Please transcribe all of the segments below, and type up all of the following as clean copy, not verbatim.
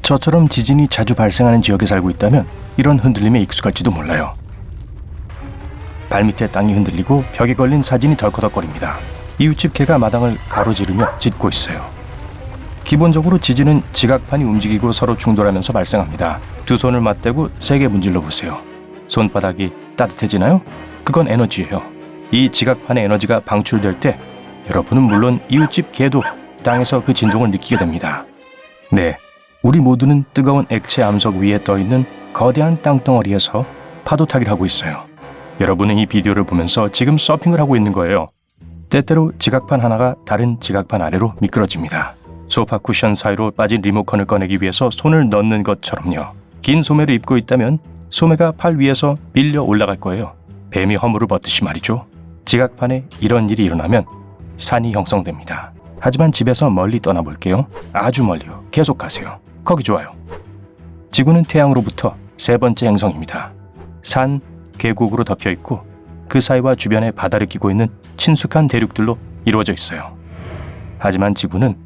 저처럼 지진이 자주 발생하는 지역에 살고 있다면 이런 흔들림에 익숙할지도 몰라요. 발밑에 땅이 흔들리고 벽에 걸린 사진이 덜커덕거립니다. 이웃집 개가 마당을 가로지르며 짖고 있어요. 기본적으로 지진은 지각판이 움직이고 서로 충돌하면서 발생합니다. 두 손을 맞대고 세게 문질러 보세요. 손바닥이 따뜻해지나요? 그건 에너지예요. 이 지각판의 에너지가 방출될 때 여러분은 물론 이웃집 개도 땅에서 그 진동을 느끼게 됩니다. 네, 우리 모두는 뜨거운 액체 암석 위에 떠있는 거대한 땅덩어리에서 파도 타기를 하고 있어요. 여러분은 이 비디오를 보면서 지금 서핑을 하고 있는 거예요. 때때로 지각판 하나가 다른 지각판 아래로 미끄러집니다. 소파 쿠션 사이로 빠진 리모컨을 꺼내기 위해서 손을 넣는 것처럼요. 긴 소매를 입고 있다면 소매가 팔 위에서 밀려 올라갈 거예요. 뱀이 허물을 벗듯이 말이죠. 지각판에 이런 일이 일어나면 산이 형성됩니다. 하지만 집에서 멀리 떠나볼게요. 아주 멀리요. 계속 가세요. 거기 좋아요. 지구는 태양으로부터 세 번째 행성입니다. 산, 계곡으로 덮여있고 그 사이와 주변에 바다를 끼고 있는 친숙한 대륙들로 이루어져 있어요. 하지만 지구는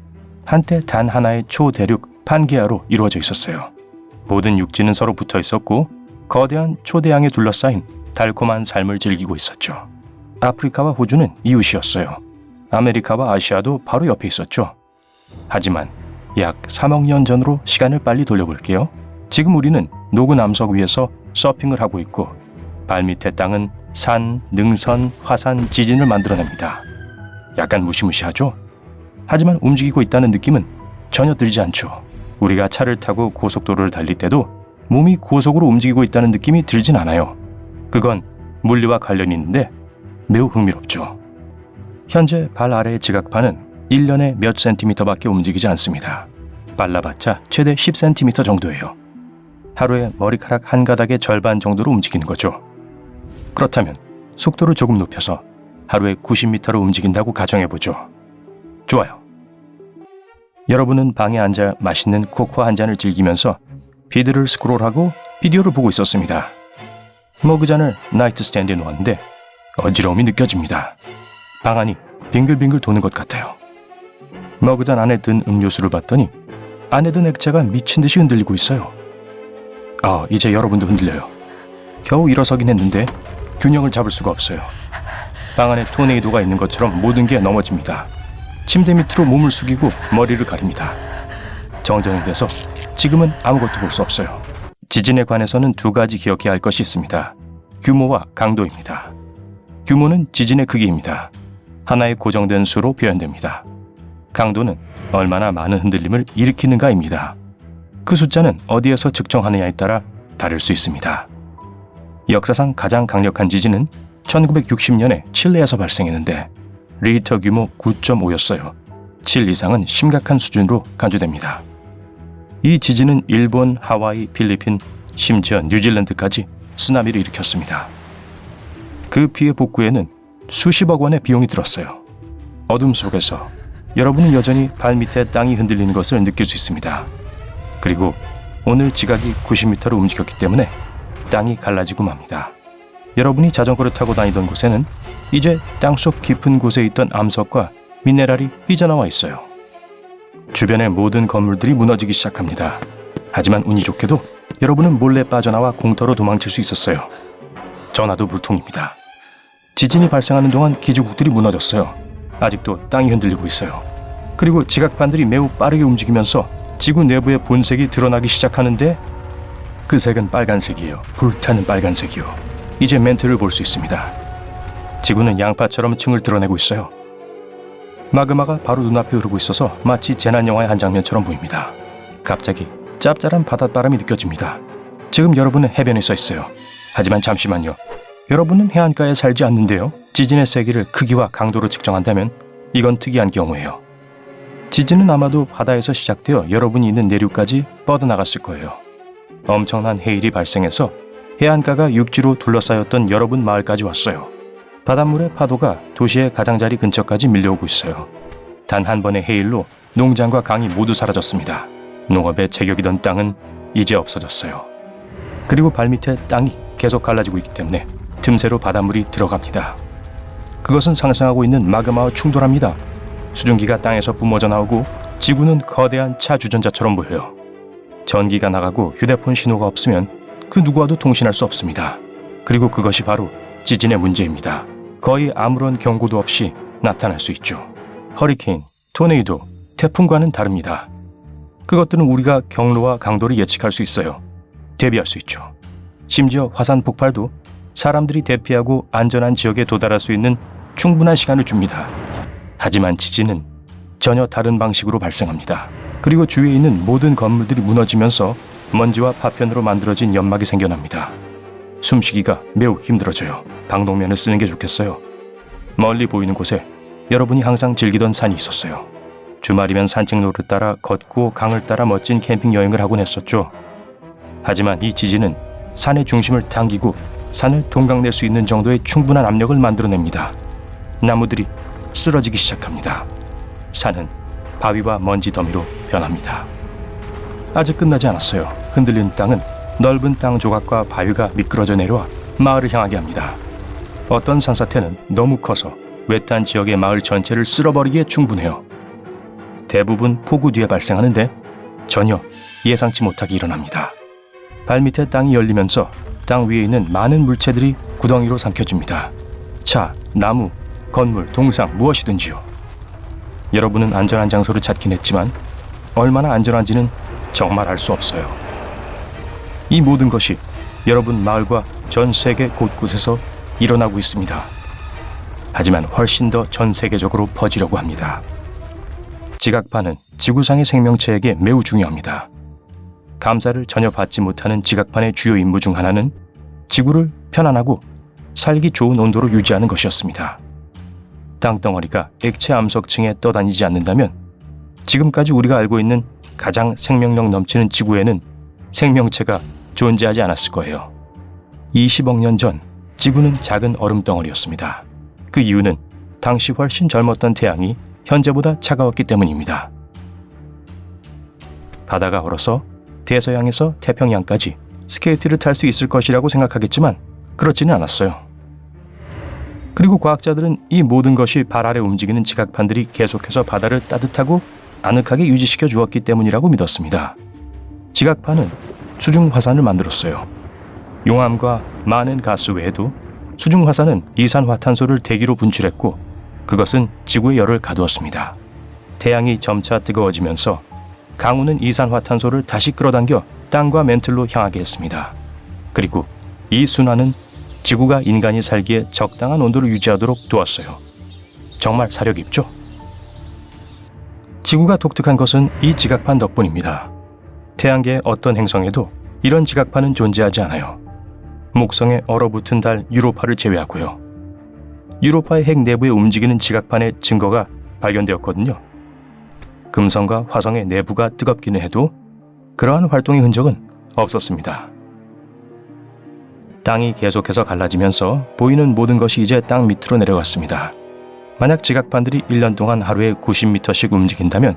한때 단 하나의 초대륙 판게아로 이루어져 있었어요. 모든 육지는 서로 붙어 있었고 거대한 초대양에 둘러싸인 달콤한 삶을 즐기고 있었죠. 아프리카와 호주는 이웃이었어요. 아메리카와 아시아도 바로 옆에 있었죠. 하지만 약 3억 년 전으로 시간을 빨리 돌려볼게요. 지금 우리는 녹은 암석 위에서 서핑을 하고 있고 발밑의 땅은 산, 능선, 화산, 지진을 만들어냅니다. 약간 무시무시하죠? 하지만 움직이고 있다는 느낌은 전혀 들지 않죠. 우리가 차를 타고 고속도로를 달릴 때도 몸이 고속으로 움직이고 있다는 느낌이 들진 않아요. 그건 물리와 관련이 있는데 매우 흥미롭죠. 현재 발 아래의 지각판은 1년에 몇 센티미터밖에 움직이지 않습니다. 빨라봤자 최대 10cm 정도예요. 하루에 머리카락 한 가닥의 절반 정도로 움직이는 거죠. 그렇다면 속도를 조금 높여서 하루에 90m로 움직인다고 가정해보죠. 좋아요. 여러분은 방에 앉아 맛있는 코코아 한 잔을 즐기면서 피드를 스크롤하고 비디오를 보고 있었습니다. 머그잔을 나이트 스탠드에 놓았는데 어지러움이 느껴집니다. 방 안이 빙글빙글 도는 것 같아요. 머그잔 안에 든 음료수를 봤더니 안에 든 액체가 미친 듯이 흔들리고 있어요. 이제 여러분도 흔들려요. 겨우 일어서긴 했는데 균형을 잡을 수가 없어요. 방 안에 토네이도가 있는 것처럼 모든 게 넘어집니다. 침대 밑으로 몸을 숙이고 머리를 가립니다. 정전이 돼서 지금은 아무것도 볼 수 없어요. 지진에 관해서는 두 가지 기억해야 할 것이 있습니다. 규모와 강도입니다. 규모는 지진의 크기입니다. 하나의 고정된 수로 표현됩니다. 강도는 얼마나 많은 흔들림을 일으키는가입니다. 그 숫자는 어디에서 측정하느냐에 따라 다를 수 있습니다. 역사상 가장 강력한 지진은 1960년에 칠레에서 발생했는데 리히터 규모 9.5였어요. 7 이상은 심각한 수준으로 간주됩니다. 이 지진은 일본, 하와이, 필리핀, 심지어 뉴질랜드까지 쓰나미를 일으켰습니다. 그 피해 복구에는 수십억 원의 비용이 들었어요. 어둠 속에서 여러분은 여전히 발밑에 땅이 흔들리는 것을 느낄 수 있습니다. 그리고 오늘 지각이 90m로 움직였기 때문에 땅이 갈라지고 맙니다. 여러분이 자전거를 타고 다니던 곳에는 이제 땅속 깊은 곳에 있던 암석과 미네랄이 삐져나와 있어요. 주변의 모든 건물들이 무너지기 시작합니다. 하지만 운이 좋게도 여러분은 몰래 빠져나와 공터로 도망칠 수 있었어요. 전화도 물통입니다. 지진이 발생하는 동안 기지국들이 무너졌어요. 아직도 땅이 흔들리고 있어요. 그리고 지각판들이 매우 빠르게 움직이면서 지구 내부의 본색이 드러나기 시작하는데 그 색은 빨간색이에요. 불타는 빨간색이요. 이제 멘트를 볼 수 있습니다. 지구는 양파처럼 층을 드러내고 있어요. 마그마가 바로 눈앞에 흐르고 있어서 마치 재난영화의 한 장면처럼 보입니다. 갑자기 짭짤한 바닷바람이 느껴집니다. 지금 여러분은 해변에 서 있어요. 하지만 잠시만요. 여러분은 해안가에 살지 않는데요. 지진의 세기를 크기와 강도로 측정한다면 이건 특이한 경우예요. 지진은 아마도 바다에서 시작되어 여러분이 있는 내륙까지 뻗어나갔을 거예요. 엄청난 해일이 발생해서 해안가가 육지로 둘러싸였던 여러분 마을까지 왔어요. 바닷물의 파도가 도시의 가장자리 근처까지 밀려오고 있어요. 단 한 번의 해일로 농장과 강이 모두 사라졌습니다. 농업에 제격이던 땅은 이제 없어졌어요. 그리고 발밑에 땅이 계속 갈라지고 있기 때문에 틈새로 바닷물이 들어갑니다. 그것은 상승하고 있는 마그마와 충돌합니다. 수증기가 땅에서 뿜어져 나오고 지구는 거대한 차 주전자처럼 보여요. 전기가 나가고 휴대폰 신호가 없으면 그 누구와도 통신할 수 없습니다. 그리고 그것이 바로 지진의 문제입니다. 거의 아무런 경고도 없이 나타날 수 있죠. 허리케인, 토네이도, 태풍과는 다릅니다. 그것들은 우리가 경로와 강도를 예측할 수 있어요. 대비할 수 있죠. 심지어 화산 폭발도 사람들이 대피하고 안전한 지역에 도달할 수 있는 충분한 시간을 줍니다. 하지만 지진은 전혀 다른 방식으로 발생합니다. 그리고 주위에 있는 모든 건물들이 무너지면서 먼지와 파편으로 만들어진 연막이 생겨납니다. 숨쉬기가 매우 힘들어져요. 방독면을 쓰는 게 좋겠어요. 멀리 보이는 곳에 여러분이 항상 즐기던 산이 있었어요. 주말이면 산책로를 따라 걷고 강을 따라 멋진 캠핑 여행을 하곤 했었죠. 하지만 이 지진은 산의 중심을 당기고 산을 동강낼 수 있는 정도의 충분한 압력을 만들어냅니다. 나무들이 쓰러지기 시작합니다. 산은 바위와 먼지 더미로 변합니다. 아직 끝나지 않았어요. 흔들리는 땅은 넓은 땅 조각과 바위가 미끄러져 내려와 마을을 향하게 합니다. 어떤 산사태는 너무 커서 외딴 지역의 마을 전체를 쓸어버리기에 충분해요. 대부분 폭우 뒤에 발생하는데 전혀 예상치 못하게 일어납니다. 발밑에 땅이 열리면서 땅 위에 있는 많은 물체들이 구덩이로 삼켜집니다. 차, 나무, 건물, 동상 무엇이든지요. 여러분은 안전한 장소를 찾긴 했지만 얼마나 안전한지는 정말 알 수 없어요. 이 모든 것이 여러분 마을과 전 세계 곳곳에서 일어나고 있습니다. 하지만 훨씬 더 전 세계적으로 퍼지려고 합니다. 지각판은 지구상의 생명체에게 매우 중요합니다. 감사를 전혀 받지 못하는 지각판의 주요 임무 중 하나는 지구를 편안하고 살기 좋은 온도로 유지하는 것이었습니다. 땅덩어리가 액체 암석층에 떠다니지 않는다면 지금까지 우리가 알고 있는 가장 생명력 넘치는 지구에는 생명체가 존재하지 않았을 거예요. 20억 년 전 지구는 작은 얼음덩어리였습니다. 그 이유는 당시 훨씬 젊었던 태양이 현재보다 차가웠기 때문입니다. 바다가 얼어서 대서양에서 태평양까지 스케이트를 탈 수 있을 것이라고 생각하겠지만 그렇지는 않았어요. 그리고 과학자들은 이 모든 것이 발 아래 움직이는 지각판들이 계속해서 바다를 따뜻하고 아늑하게 유지시켜 주었기 때문이라고 믿었습니다. 지각판은 수중 화산을 만들었어요. 용암과 많은 가스 외에도 수중 화산은 이산화탄소를 대기로 분출했고 그것은 지구의 열을 가두었습니다. 태양이 점차 뜨거워지면서 강우는 이산화탄소를 다시 끌어당겨 땅과 멘틀로 향하게 했습니다. 그리고 이 순환은 지구가 인간이 살기에 적당한 온도를 유지하도록 도왔어요. 정말 사려 깊죠? 지구가 독특한 것은 이 지각판 덕분입니다. 태양계의 어떤 행성에도 이런 지각판은 존재하지 않아요. 목성에 얼어붙은 달 유로파를 제외하고요. 유로파의 핵 내부에 움직이는 지각판의 증거가 발견되었거든요. 금성과 화성의 내부가 뜨겁기는 해도 그러한 활동의 흔적은 없었습니다. 땅이 계속해서 갈라지면서 보이는 모든 것이 이제 땅 밑으로 내려갔습니다. 만약 지각판들이 1년 동안 하루에 90m씩 움직인다면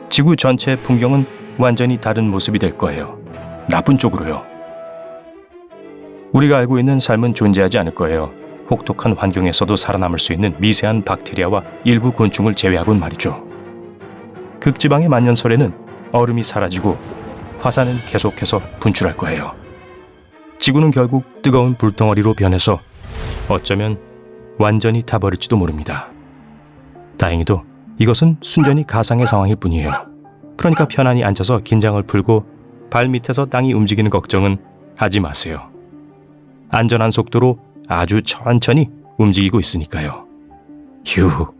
지구 전체의 풍경은 완전히 다른 모습이 될 거예요. 나쁜 쪽으로요. 우리가 알고 있는 삶은 존재하지 않을 거예요. 혹독한 환경에서도 살아남을 수 있는 미세한 박테리아와 일부 곤충을 제외하곤 말이죠. 극지방의 만년설에는 얼음이 사라지고 화산은 계속해서 분출할 거예요. 지구는 결국 뜨거운 불덩어리로 변해서 어쩌면 완전히 타버릴지도 모릅니다. 다행히도 이것은 순전히 가상의 상황일 뿐이에요. 그러니까 편안히 앉아서 긴장을 풀고 발밑에서 땅이 움직이는 걱정은 하지 마세요. 안전한 속도로 아주 천천히 움직이고 있으니까요. 휴.